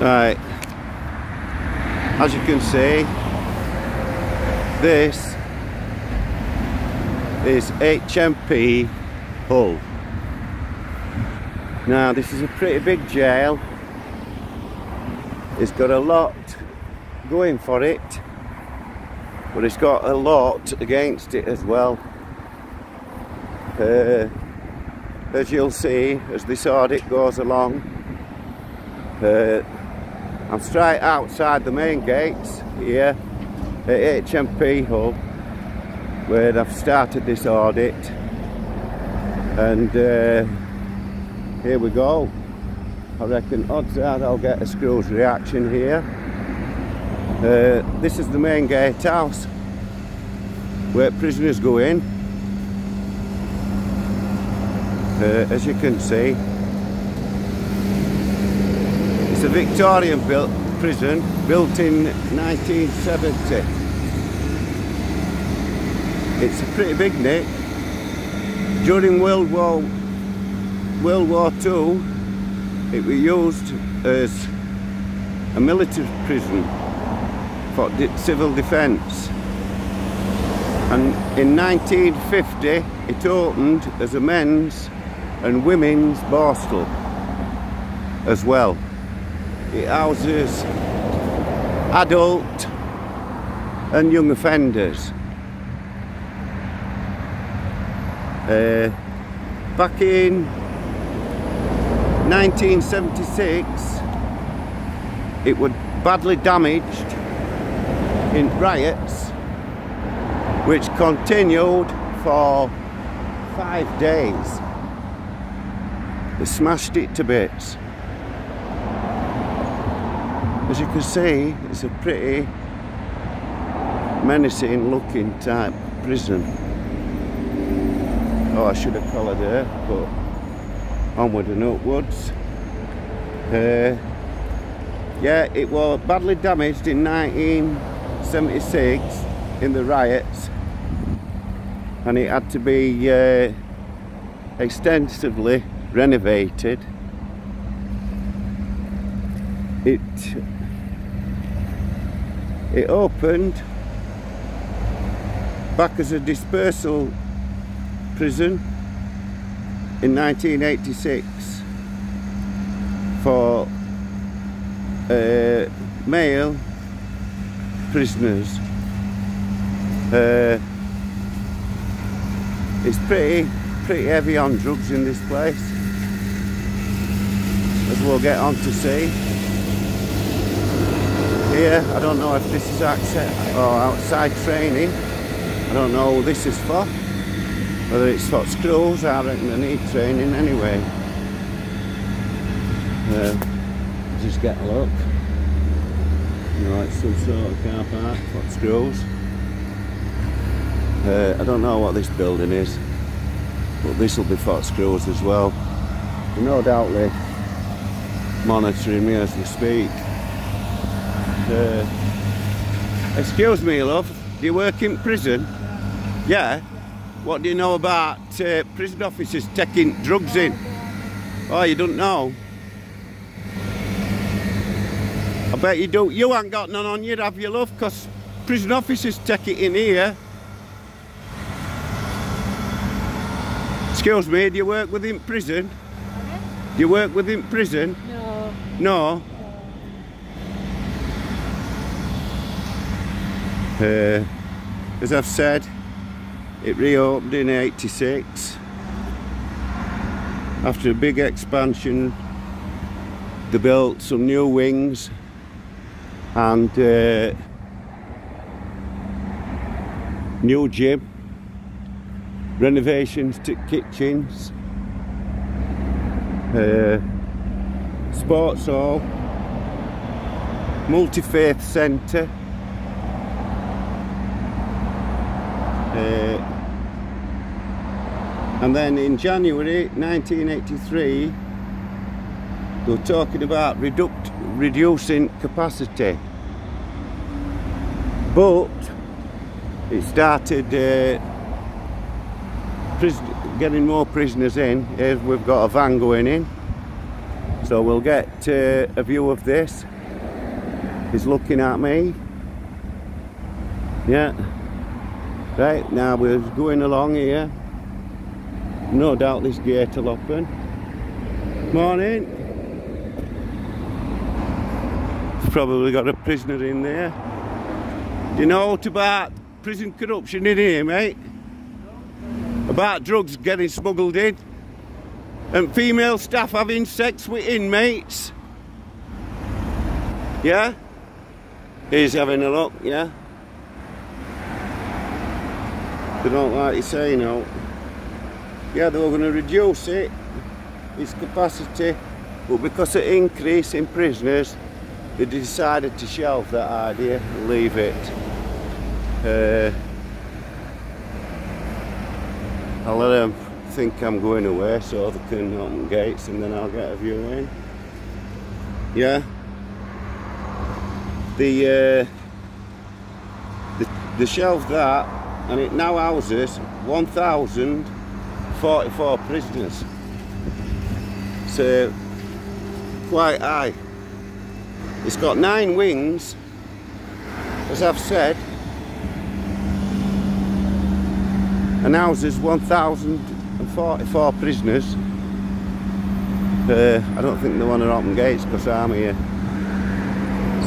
Right, as you can see, this is H.M.P Hull. Now this is a pretty big jail. It's got a lot going for it, but it's got a lot against it as well. As you'll see as this audit goes along, I'm straight outside the main gates here at H.M.P Hull, where I've started this audit, and here we go. I reckon odds are I'll get a screws reaction here. This is the main gatehouse where prisoners go in. As you can see, it's a Victorian built prison, built in 1970. It's a pretty big nick. During World War II, it was used as a military prison for civil defence, and in 1950 it opened as a men's and women's borstal as well. It houses adult and young offenders. Back in 1976 it was badly damaged in riots which continued for 5 days. They smashed it to bits. As you can see, it's a pretty menacing looking type prison. Oh, I should have collared her, but onward and upwards. Yeah, it was badly damaged in 1976 in the riots, and it had to be extensively renovated. It opened back as a dispersal prison in 1986 for male prisoners. It's pretty heavy on drugs in this place, as we'll get on to see. Here, I don't know if this is access or outside training. I don't know what this is for. Whether it's for screws, I reckon they need training anyway. Just get a look. You know, it's some sort of car park for screws. I don't know what this building is, but this will be for screws as well. No doubt they're monitoring me as we speak. Excuse me, love, do you work in prison? Yeah? What do you know about prison officers taking drugs in? Oh, you don't know? I bet you do. You ain't got none on you, have you, love? Because prison officers take it in here. Excuse me, do you work within prison? Do you work within prison? No. No? As I've said, it reopened in '86. After a big expansion, they built some new wings and new gym, renovations to kitchens, sports hall, multi-faith centre, and then in January 1983 they were talking about reducing capacity, but it started getting more prisoners in. Here we've got a van going in, so we'll get a view of this. is looking at me. Yeah. Right, now we're going along here. No doubt this gate will open. Morning. Probably got a prisoner in there. Do you know what about prison corruption in here, mate? About drugs getting smuggled in and female staff having sex with inmates. Yeah? He's having a look, yeah? They don't like you say no. Yeah, they were going to reduce it, its capacity, but because of increase in prisoners, they decided to shelve that idea and leave it. I'll let them think I'm going away so they can open gates and then I'll get a view in. Yeah. They shelved that and it now houses 1,044 prisoners. So quite high. It's got 9 wings, as I've said, and houses 1,044 prisoners. I don't think they want to open gates because I'm here.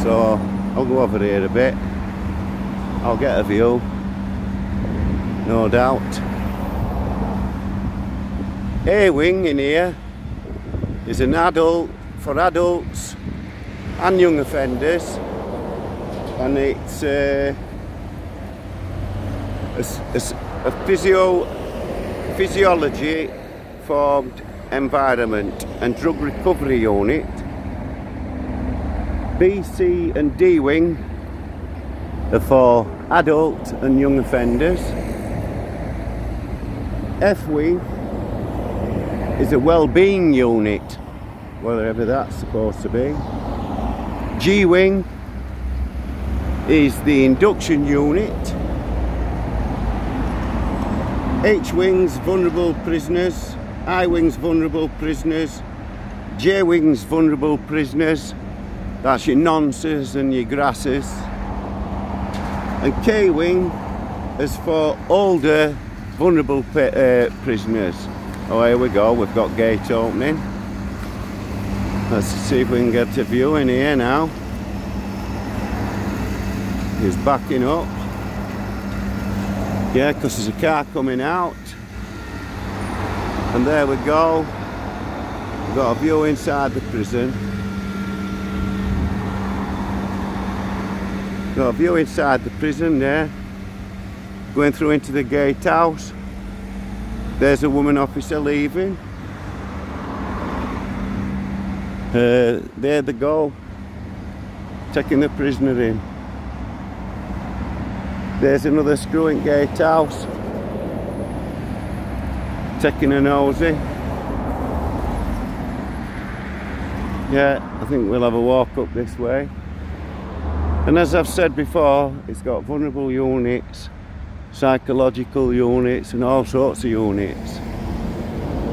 So I'll go over here a bit. I'll get a view, no doubt. A wing in here is an adult, for adults and young offenders, and it's a physiology formed environment and drug recovery unit. B, C and D wing are for adult and young offenders. F wing is a well-being unit, whatever that's supposed to be. G wing is the induction unit. H wing's vulnerable prisoners. I wing's vulnerable prisoners. J wing's vulnerable prisoners. That's your nonces and your grasses. And K wing is for older vulnerable prisoners. Oh, here we go, we've got gate opening. Let's see if we can get a view in here now. He's backing up. Yeah, because there's a car coming out. And there we go. We've got a view inside the prison. Got a view inside the prison there. Going through into the gatehouse. There's a woman officer leaving. There they go, taking the prisoner in. There's another screwing gatehouse, taking a nosy. Yeah, I think we'll have a walk up this way. And as I've said before, it's got vulnerable units, psychological units and all sorts of units.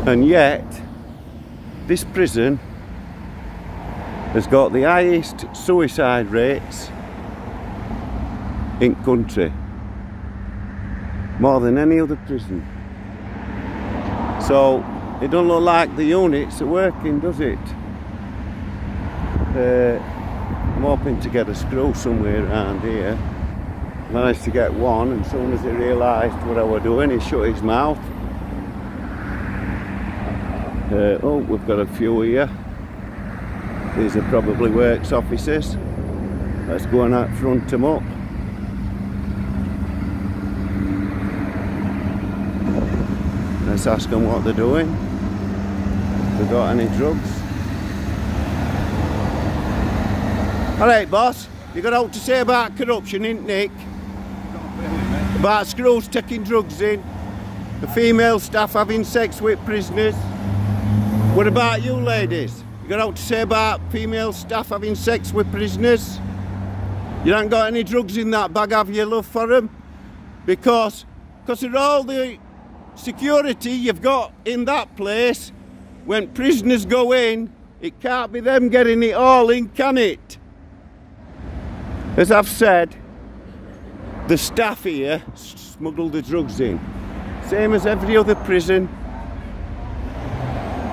And yet, this prison has got the highest suicide rates in country, more than any other prison. So it don't look like the units are working, does it? I'm hoping to get a screw somewhere around here. Managed to get one, and as soon as he realised what I was doing, he shut his mouth. Oh, we've got a few here. These are probably works officers. Let's go and front them up. Let's ask them what they're doing. If they've got any drugs. Alright, boss, you got out to say about corruption, ain't Nick? About screws taking drugs in, the female staff having sex with prisoners. What about you ladies? You got out to say about female staff having sex with prisoners? You haven't got any drugs in that bag, have you, love, for them? Because of all the security you've got in that place, when prisoners go in, it can't be them getting it all in, can it? As I've said, the staff here smuggle the drugs in, same as every other prison.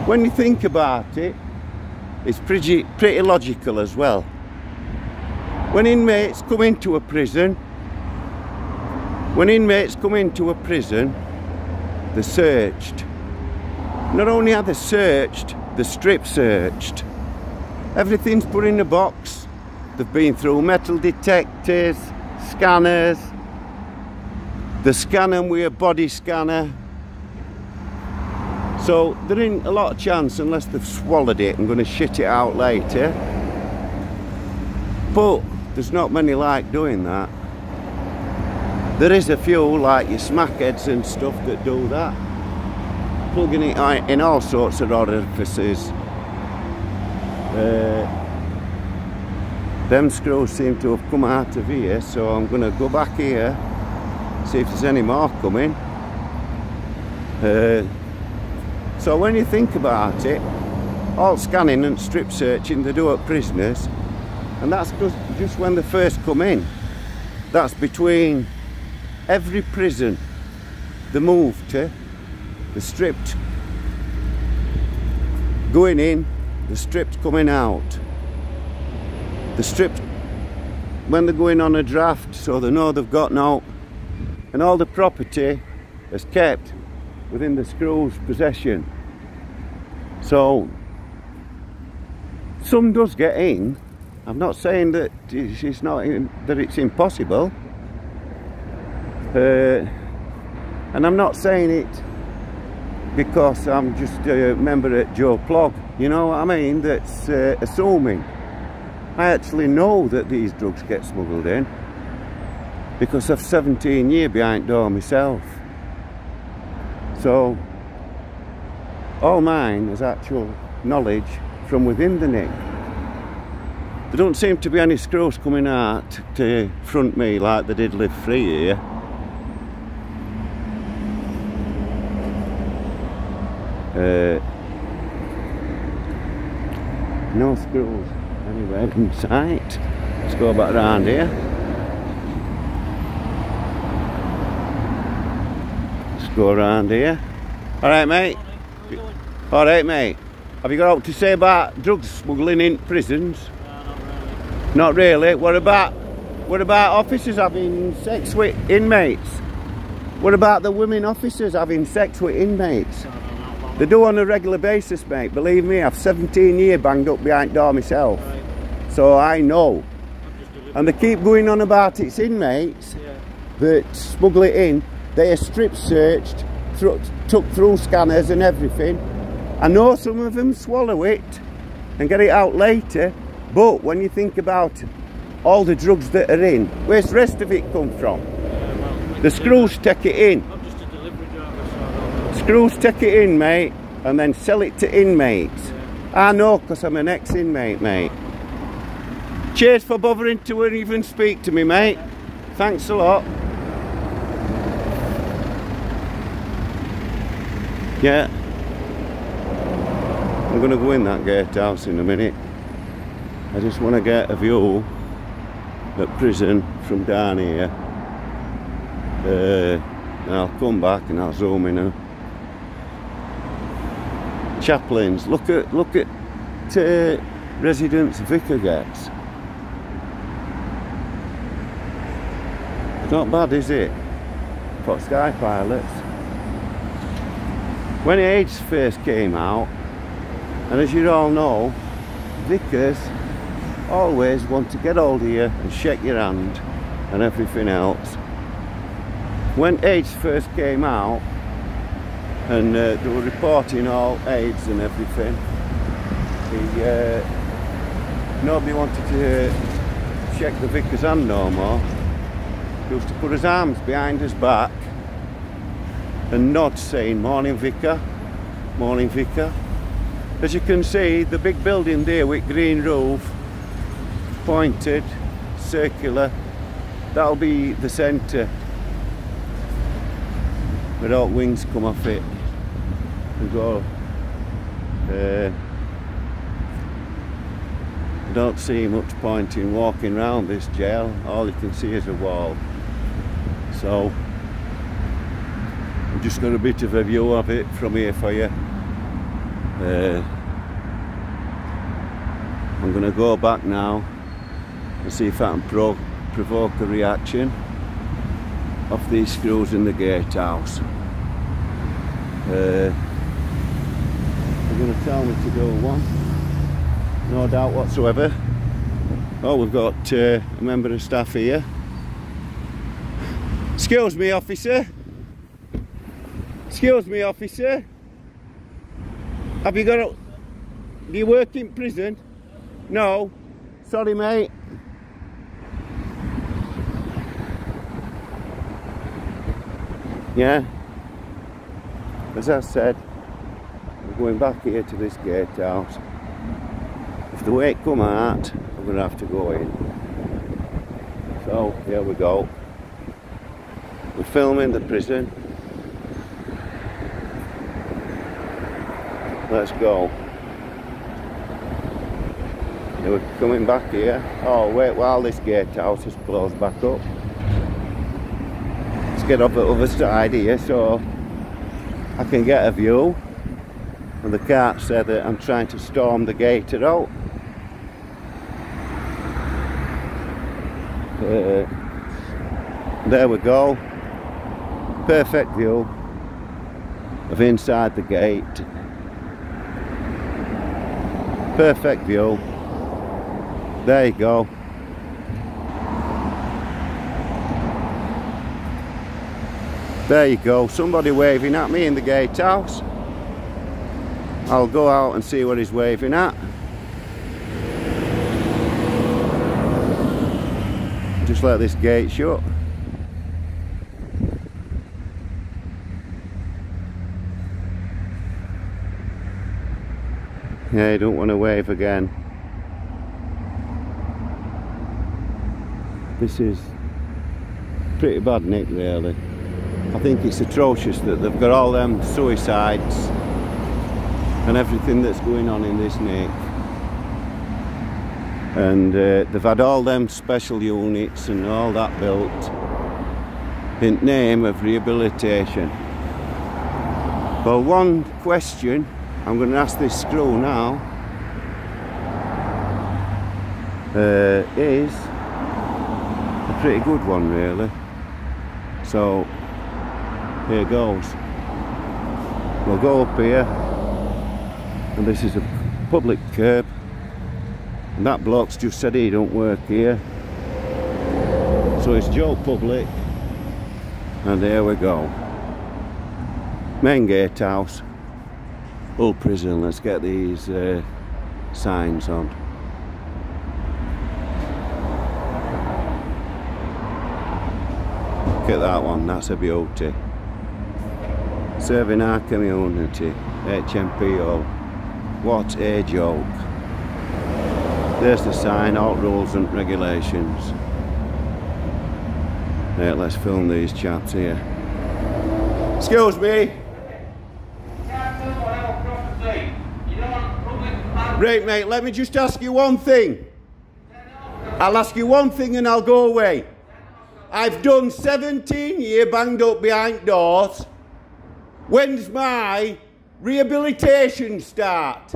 When you think about it, it's pretty logical as well. When inmates come into a prison, they're searched. Not only are they searched, they're strip searched. Everything's put in a box. They've been through metal detectors, scanners. They scan them with a body scanner. So there ain't a lot of chance, unless they've swallowed it and going to shit it out later. But there's not many like doing that. There is a few, like your smackheads and stuff, that do that. Plugging it in all sorts of orifices. Them screws seem to have come out of here, so I'm going to go back here, see if there's any more coming. So when you think about it, all scanning and strip searching they do at prisoners, and that's just when they first come in. That's between every prison they move to. They're stripped going in, they're stripped coming out. They're stripped when they're going on a draft, so they know they've gotten out, and all the property is kept within the screw's possession. So some does get in. I'm not saying that it's not that it's impossible, and I'm not saying it because I'm just a member at Joe Plog, you know what I mean, that's assuming. I actually know that these drugs get smuggled in because I've 17 years behind door myself. So all mine is actual knowledge from within the nick. There don't seem to be any screws coming out to front me like they did live free here. No screws anywhere in sight. Let's go back around here. Let's go around here. Alright mate. Alright mate. Have you got out to say about drugs smuggling in prisons? No, not really. Not really? What about officers having sex with inmates? What about the women officers having sex with inmates? They do on a regular basis, mate. Believe me, I've 17 years banged up behind door myself. Right. So I know. And they keep going on about it's inmates that smuggle it in. They are strip searched, took through scanners and everything. I know some of them swallow it and get it out later, but when you think about all the drugs that are in, where's the rest of it come from? The screws take it in. Screws take it in, mate, and then sell it to inmates. I know, because I'm an ex-inmate, mate. Cheers for bothering to even speak to me, mate. Thanks a lot. Yeah. I'm going to go in that gatehouse in a minute. I just want to get a view at prison from down here. And I'll come back and I'll zoom in. Chaplains, look at residence vicar gets. It's not bad, is it? For Sky Pilots. When AIDS first came out, and as you all know, vicars always want to get hold of you and shake your hand and everything else. When AIDS first came out, and they were reporting all AIDS and everything, nobody wanted to shake the vicar's hand no more. He used to put his arms behind his back and nod, saying, "Morning, vicar, morning, vicar." As you can see, the big building there with green roof, pointed, circular, that'll be the centre where all wings come off it and go I don't see much point in walking around this jail. All you can see is a wall. So I've just got a bit of a view of it from here for you. I'm going to go back now and see if I can provoke a reaction off these screws in the gatehouse. They're going to tell me to do one, no doubt whatsoever. Oh, we've got a member of staff here. Excuse me, officer. Excuse me, officer. Have you got a... Do you work in prison? No. Sorry, mate. Yeah. As I said, we're going back here to this gatehouse. If the weight come out, we're going to have to go in. So, here we go. We're filming the prison. Let's go. We're coming back here. Oh, wait while this gatehouse is closed back up. Let's get up the other side here so I can get a view. And the cart said that I'm trying to storm the gate out. There we go. Perfect view of inside the gate. Perfect view. There you go. There you go. Somebody waving at me in the gatehouse. I'll go out and see what he's waving at. Just let this gate shut. Yeah, you don't want to wave again. This is pretty bad, Nick, really. I think it's atrocious that they've got all them suicides and everything that's going on in this nick. And they've had all them special units and all that built in name of rehabilitation. Well, one question I'm going to ask this screw now is a pretty good one, really. So here goes. We'll go up here, and this is a public curb, and that bloke's just said he don't work here, so it's Joe Public. And there we go, main gatehouse, Hull Prison. Let's get these signs on. Look at that one, that's a beauty. Serving our community, H.M.P Hull. What a joke. There's the sign, all rules and regulations. Right, let's film these chaps here. Excuse me. Right, mate, let me just ask you one thing. I'll ask you one thing and I'll go away. I've done 17 years banged up behind doors. When's my rehabilitation start?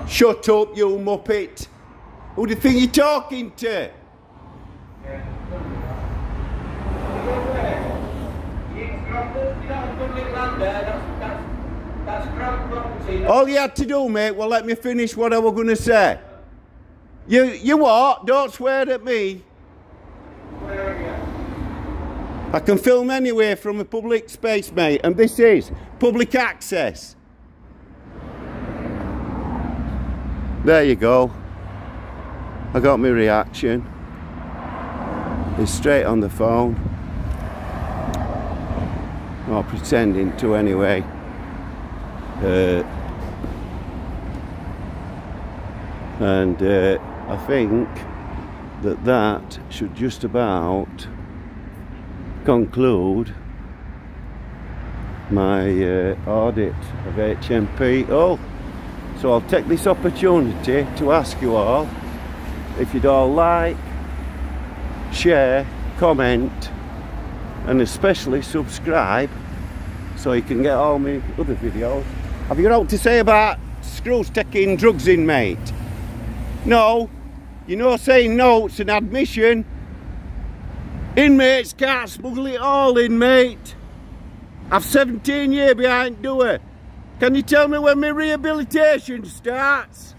Shut up, you muppet. Who do you think you're talking to? All you had to do, mate, well, let me finish what I was going to say. You what? Don't swear at me. I can film anywhere from a public space, mate, and this is public access. There you go. I got my reaction. He's straight on the phone. Or pretending to anyway. I think that should just about conclude my audit of H.M.P Hull. So So I'll take this opportunity to ask you all if you'd all like, share, comment, and especially subscribe so you can get all my other videos. Have you got out to say about screws taking drugs in, mate? No, you know, saying no, it's an admission. Inmates can't smuggle it all in, mate. I've 17 years behind doer. Can you tell me when my rehabilitation starts?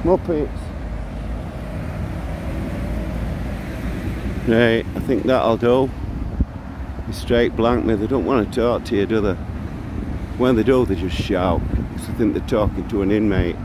Muppets. Right, I think that'll do. They straight blank me, they don't want to talk to you, do they? When they do, they just shout, because they think they're talking to an inmate.